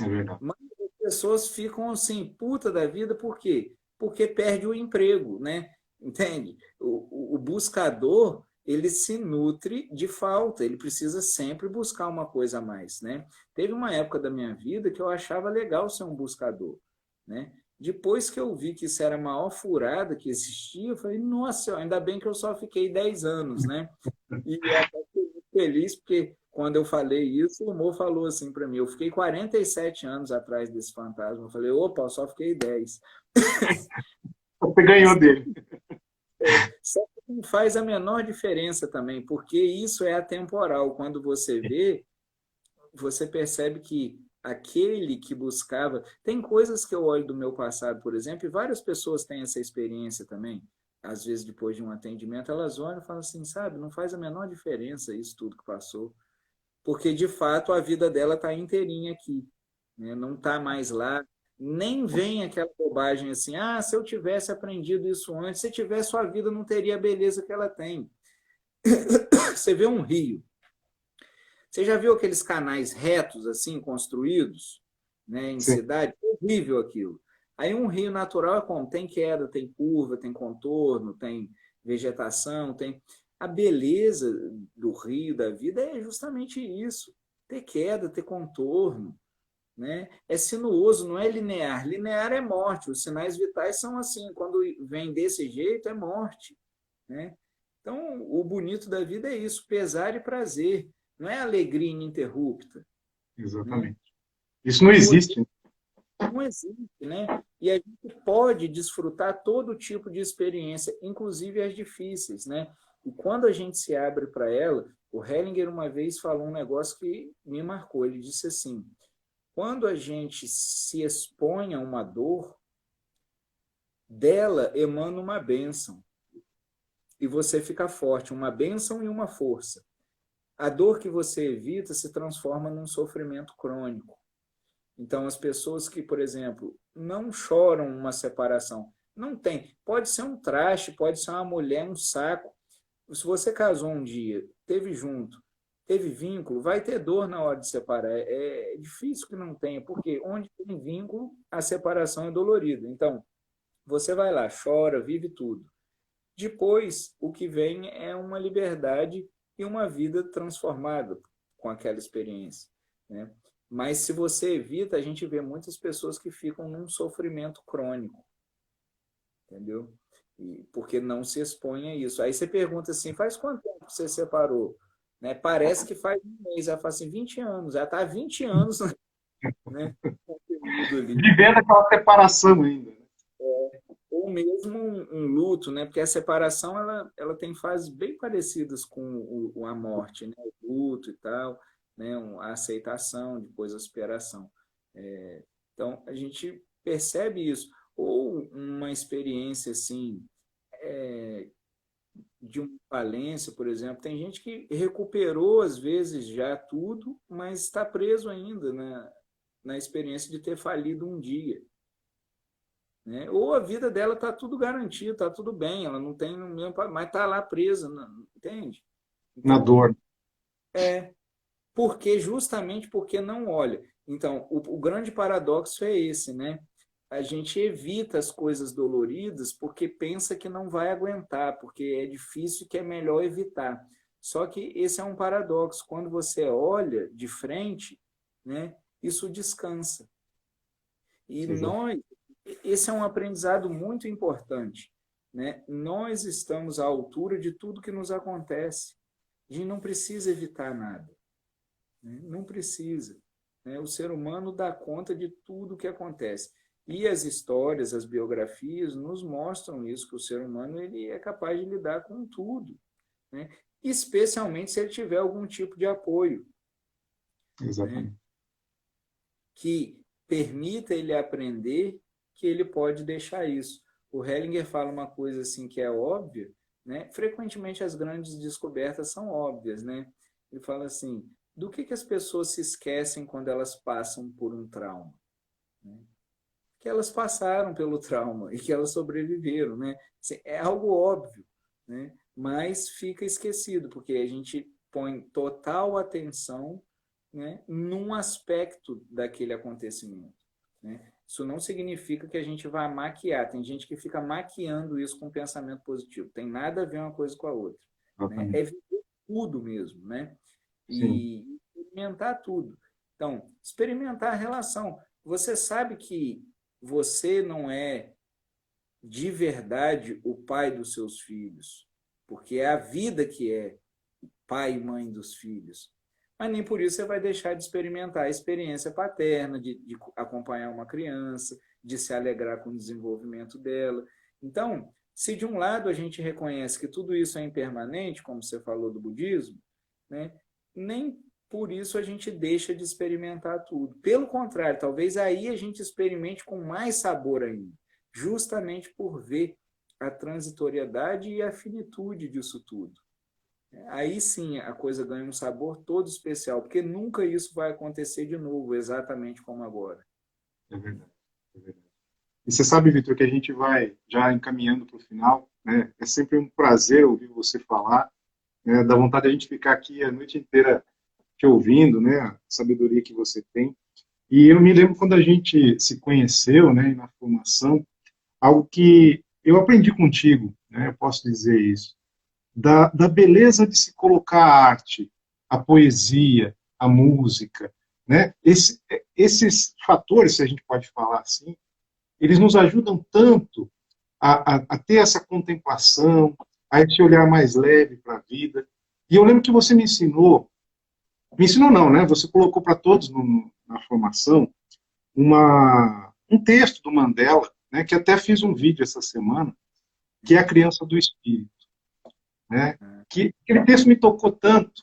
É verdade. Mas as pessoas ficam assim, puta da vida, por quê? Porque perde o emprego, né? Entende? O buscador, ele se nutre de falta, ele precisa sempre buscar uma coisa a mais, né? Teve uma época da minha vida que eu achava legal ser um buscador, né? Depois que eu vi que isso era a maior furada que existia, eu falei, nossa, ainda bem que eu só fiquei 10 anos, né? E até fiquei muito feliz, porque quando eu falei isso, o Mo falou assim para mim: eu fiquei 47 anos atrás desse fantasma. Eu falei: opa, eu só fiquei 10. Você ganhou dele. Só que não faz a menor diferença também, porque isso é atemporal. Quando você vê, você percebe que aquele que buscava. Tem coisas que eu olho do meu passado, por exemplo, e várias pessoas têm essa experiência também. Às vezes, depois de um atendimento, elas olham e falam assim: sabe, não faz a menor diferença isso tudo que passou. Porque de fato a vida dela está inteirinha aqui, né? Não está mais lá, nem vem aquela bobagem assim, ah, se eu tivesse aprendido isso antes, se tivesse sua vida não teria a beleza que ela tem. Você vê um rio, você já viu aqueles canais retos assim construídos, né, em Sim, cidade? Horrível aquilo. Aí um rio natural é como? Tem queda, tem curva, tem contorno, tem vegetação, tem a beleza do rio, da vida é justamente isso. Ter queda, ter contorno, né? É sinuoso, não é linear. Linear é morte. Os sinais vitais são assim, quando vem desse jeito é morte, né? Então, o bonito da vida é isso, pesar e prazer, não é alegria ininterrupta, né? exatamente. Isso não existe, né? Não existe, né? E a gente pode desfrutar todo tipo de experiência, inclusive as difíceis, né? E quando a gente se abre para ela, o Hellinger uma vez falou um negócio que me marcou. Ele disse assim: quando a gente se expõe a uma dor, dela emana uma bênção e você fica forte, uma bênção e uma força. A dor que você evita se transforma num sofrimento crônico. Então, as pessoas que, por exemplo, não choram uma separação, não tem. Pode ser um traste, pode ser uma mulher, um saco. Se você casou um dia, teve junto, teve vínculo, vai ter dor na hora de separar. É difícil que não tenha, porque onde tem vínculo, a separação é dolorida. Então, você vai lá, chora, vive tudo. Depois, o que vem é uma liberdade e uma vida transformada com aquela experiência, né? Mas se você evita, a gente vê muitas pessoas que ficam num sofrimento crônico, entendeu? Porque não se expõe a isso. Aí você pergunta assim, faz quanto tempo você separou? Né? Parece que faz um mês. Ela fala assim, 20 anos. Ela está há 20 anos, né? Conteúdo ali. Vivendo aquela separação ainda, né? Ou mesmo um luto, né? Porque a separação ela tem fases bem parecidas com a morte, né? O luto e tal, né? A aceitação, depois a superação. Então, a gente percebe isso. Ou uma experiência assim, de uma falência, por exemplo. Tem gente que recuperou, às vezes, já tudo, mas está preso ainda na experiência de ter falido um dia. Né? Ou a vida dela está tudo garantido, está tudo bem, ela não tem no mesmo, mas está lá presa, entende? Na Então, dor. justamente porque não olha. Então, o grande paradoxo é esse, né? A gente evita as coisas doloridas porque pensa que não vai aguentar, porque é difícil, que é melhor evitar. Só que esse é um paradoxo. Quando você olha de frente, né, isso descansa. E Exato. esse é um aprendizado muito importante, né? Nós estamos à altura de tudo que nos acontece. A gente não precisa evitar nada, né? Não precisa, né? O ser humano dá conta de tudo que acontece. E as histórias, as biografias nos mostram isso, que o ser humano ele é capaz de lidar com tudo, né? Especialmente se ele tiver algum tipo de apoio, né? Exatamente. Que permita ele aprender que ele pode deixar isso. O Hellinger fala uma coisa assim que é óbvia, né? Frequentemente as grandes descobertas são óbvias, né? Ele fala assim, do que as pessoas se esquecem quando elas passam por um trauma? Né? Que elas passaram pelo trauma e que elas sobreviveram, né? Assim, é algo óbvio, né? Mas fica esquecido, porque a gente põe total atenção, né, num aspecto daquele acontecimento, né? Isso não significa que a gente vá maquiar. Tem gente que fica maquiando isso com pensamento positivo. Tem nada a ver uma coisa com a outra, né? Exatamente. É viver tudo mesmo, né? Sim. E experimentar tudo. Então, experimentar a relação. Você sabe que você não é de verdade o pai dos seus filhos, porque é a vida que é pai e mãe dos filhos. Mas nem por isso você vai deixar de experimentar a experiência paterna, de acompanhar uma criança, de se alegrar com o desenvolvimento dela. Então, se de um lado a gente reconhece que tudo isso é impermanente, como você falou do budismo, né, nem por isso a gente deixa de experimentar tudo. Pelo contrário, talvez aí a gente experimente com mais sabor ainda, justamente por ver a transitoriedade e a finitude disso tudo. Aí sim a coisa ganha um sabor todo especial, porque nunca isso vai acontecer de novo, exatamente como agora. É verdade. É verdade. E você sabe, Vitor, que a gente vai já encaminhando para o final, né? É sempre um prazer ouvir você falar, né? Dá vontade de a gente ficar aqui a noite inteira te ouvindo, né? A sabedoria que você tem. E eu me lembro quando a gente se conheceu, né? Na formação, algo que eu aprendi contigo, né? Eu posso dizer isso, da beleza de se colocar a arte, a poesia, a música, né? Esses fatores, se a gente pode falar assim, eles nos ajudam tanto a ter essa contemplação, a esse olhar mais leve para a vida. E eu lembro que você me ensinou não, né? Você colocou para todos na formação um texto do Mandela, né? Que até fiz um vídeo essa semana, que é a criança do espírito, né? Que aquele texto me tocou tanto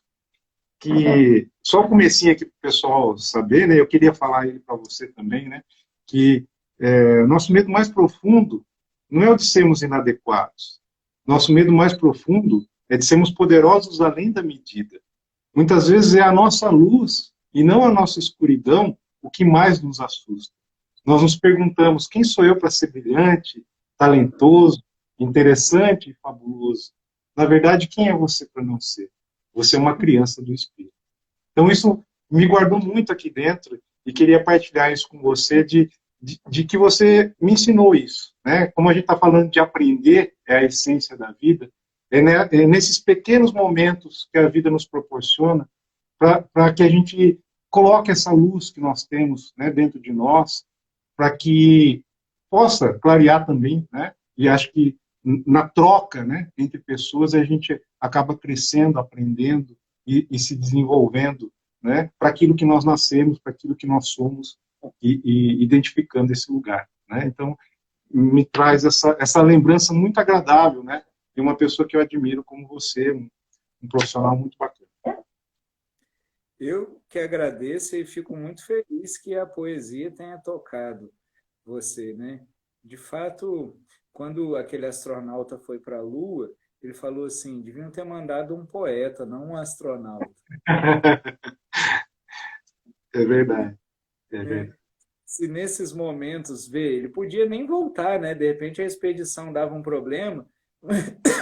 que só o comecinho aqui para o pessoal saber, né? Eu queria falar ele para você também, né? Que nosso medo mais profundo não é o de sermos inadequados. Nosso medo mais profundo é de sermos poderosos além da medida. Muitas vezes é a nossa luz e não a nossa escuridão o que mais nos assusta. Nós nos perguntamos: quem sou eu para ser brilhante, talentoso, interessante e fabuloso? Na verdade, quem é você para não ser? Você é uma criança do Espírito. Então, isso me guardou muito aqui dentro e queria partilhar isso com você, de que você me ensinou isso. Né? Como a gente está falando de aprender, é a essência da vida, é nesses pequenos momentos que a vida nos proporciona para que a gente coloque essa luz que nós temos, né, dentro de nós, para que possa clarear também, né? E acho que na troca, né, entre pessoas a gente acaba crescendo, aprendendo e se desenvolvendo, né, para aquilo que nós nascemos, para aquilo que nós somos e identificando esse lugar, né? Então me traz essa lembrança muito agradável, né, de uma pessoa que eu admiro como você, um profissional muito bacana. Eu que agradeço e fico muito feliz que a poesia tenha tocado você, né? De fato, quando aquele astronauta foi para a Lua, ele falou assim, deviam ter mandado um poeta, não um astronauta, É verdade, é né? verdade. Se nesses momentos, vê, ele podia nem voltar, né? De repente a expedição dava um problema,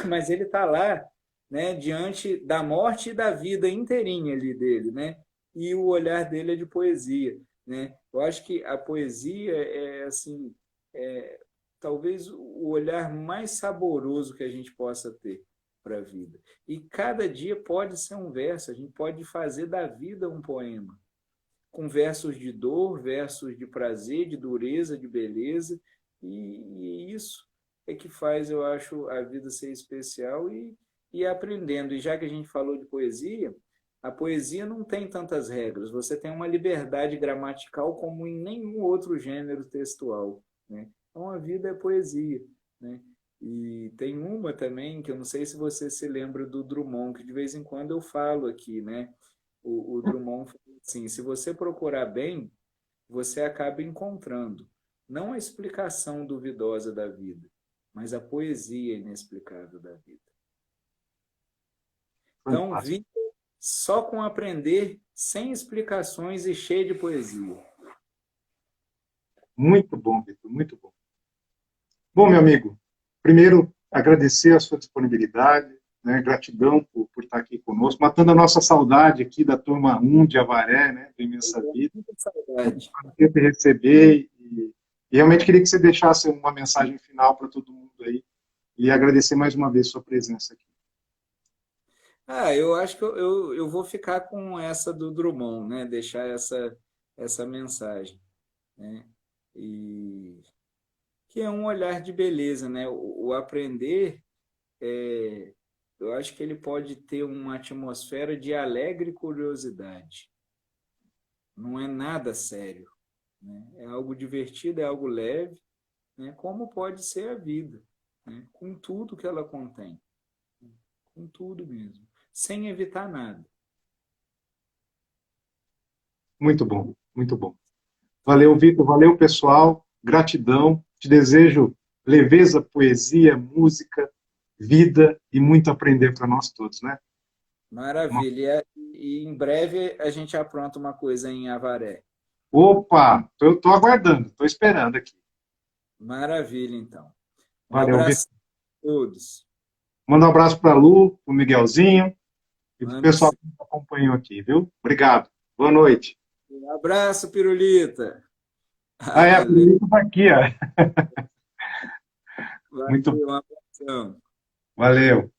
mas ele está lá, né? Diante da morte e da vida inteirinha ali dele, né? E o olhar dele é de poesia, né? Eu acho que a poesia é assim, é, talvez o olhar mais saboroso que a gente possa ter para a vida. E cada dia pode ser um verso, a gente pode fazer da vida um poema com versos de dor, versos de prazer, de dureza, de beleza, e isso é que faz, eu acho, a vida ser especial e aprendendo. E já que a gente falou de poesia, a poesia não tem tantas regras, você tem uma liberdade gramatical como em nenhum outro gênero textual, né? Então a vida é poesia, né? E tem uma também que eu não sei se você se lembra do Drummond, que de vez em quando eu falo aqui, né? O Drummond falou assim: se você procurar bem, você acaba encontrando não a explicação duvidosa da vida, mas a poesia inexplicável da vida. Então, Fantástico. vida só com aprender, sem explicações e cheia de poesia. Muito bom, Vitor, muito bom. Bom, meu amigo, primeiro agradecer a sua disponibilidade, né? Gratidão por estar aqui conosco, matando a nossa saudade aqui da turma 1 de Avaré, né? Do Imensa Vida. Muita saudade. Queria te receber e realmente queria que você deixasse uma mensagem final para todo mundo aí e agradecer mais uma vez sua presença aqui. Eu acho que eu vou ficar com essa do Drummond, né? Deixar essa mensagem, né? E que é um olhar de beleza, né? O aprender, eu acho que ele pode ter uma atmosfera de alegre curiosidade. Não é nada sério, né? É algo divertido, é algo leve, né? Como pode ser a vida, né? Com tudo que ela contém, com tudo mesmo, sem evitar nada. Muito bom, muito bom. Valeu, Vitor, valeu, pessoal. Gratidão. Te desejo leveza, poesia, música, vida e muito aprender para nós todos, né? Maravilha. E em breve a gente apronta uma coisa em Avaré. Opa, eu estou aguardando, estou esperando aqui. Maravilha, então. Um Valeu, Vitor. abraço a todos. Manda um abraço para a Lu, para o Miguelzinho e para o Mando pessoal sim. que nos acompanhou aqui, viu? Obrigado. Boa noite. Um abraço, Pirulita. Ah, é, por Valeu, isso tá aqui, ó. Muito valeu, um abração. valeu.